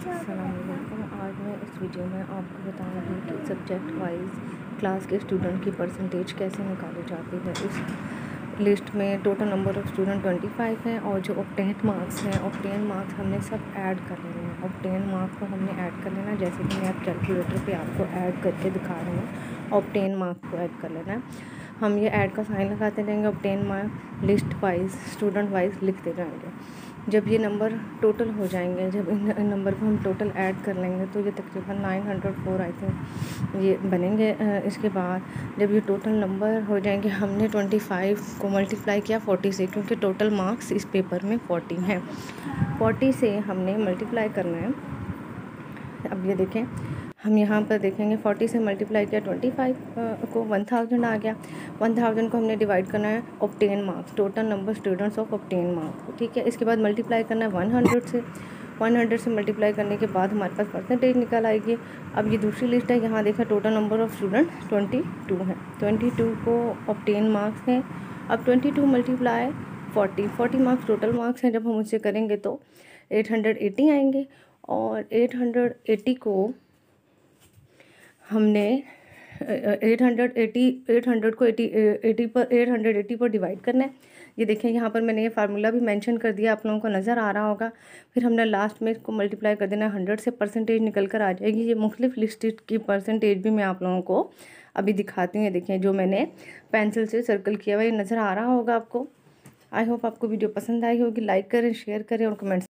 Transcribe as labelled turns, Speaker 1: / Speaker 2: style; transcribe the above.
Speaker 1: अस्सलामुअलैकुम। आज मैं इस वीडियो में आपको बताऊंगी कि सब्जेक्ट वाइज क्लास के स्टूडेंट की परसेंटेज कैसे निकाली जाती है। इस लिस्ट में टोटल नंबर ऑफ़ स्टूडेंट 25 हैं और जो ऑब्टेन्ड मार्क्स हैं, ऑब्टेन्ड मार्क्स हमने सब ऐड कर लेने हैं। ऑब्टेन्ड मार्क्स को हमने ऐड कर लेना है, जैसे कि मैं आप कैलकुलेटर पे आपको ऐड करके दिखा रही हूँ। ऑब्टेन्ड मार्क्स को ऐड कर लेना है। हम ये ऐड का साइन लगाते रहेंगे। Obtained marks list wise student wise लिखते जाएंगे। जब ये नंबर टोटल हो जाएंगे, जब इन नंबर को हम टोटल ऐड कर लेंगे तो ये तकरीबन 904 आई थिंक ये बनेंगे। इसके बाद जब ये टोटल नंबर हो जाएंगे, हमने 25 को मल्टीप्लाई किया 40 से, क्योंकि टोटल मार्क्स इस पेपर में 40 हैं। 40 से हमने मल्टीप्लाई करना है। अब ये देखें, हम यहाँ पर देखेंगे 40 से मल्टीप्लाई किया 25 को 1000 आ गया। 1000 को हमने डिवाइड करना है obtain marks, total number students of obtain marks, ठीक है। इसके बाद मल्टीप्लाई करना है 100 से। 100 से मल्टीप्लाई करने के बाद हमारे पास परसेंटेज निकल आएगी। अब ये दूसरी लिस्ट है, यहाँ देखा टोटल नंबर ऑफ़ स्टूडेंट 22 हैं। 22 को ऑब्टेन मार्क्स हैं। अब 22 मल्टीप्लाई 40 मार्क्स टोटल मार्क्स हैं। जब हम उससे करेंगे तो 880 आएंगे और 880 को हमने 800 को 880 पर डिवाइड करना है। ये देखें, यहाँ पर मैंने ये फार्मूला भी मेंशन कर दिया, आप लोगों को नज़र आ रहा होगा। फिर हमने लास्ट में इसको मल्टीप्लाई कर देना, 100 से परसेंटेज निकल कर आ जाएगी। ये मुख्तलिफ लिस्ट की परसेंटेज भी मैं आप लोगों को अभी दिखाती हूँ। ये देखें, जो मैंने पेंसिल से सर्कल किया हुआ, ये नज़र आ रहा होगा आपको। आई होप आपको वीडियो पसंद आई होगी। लाइक करें, शेयर करें और कमेंट्स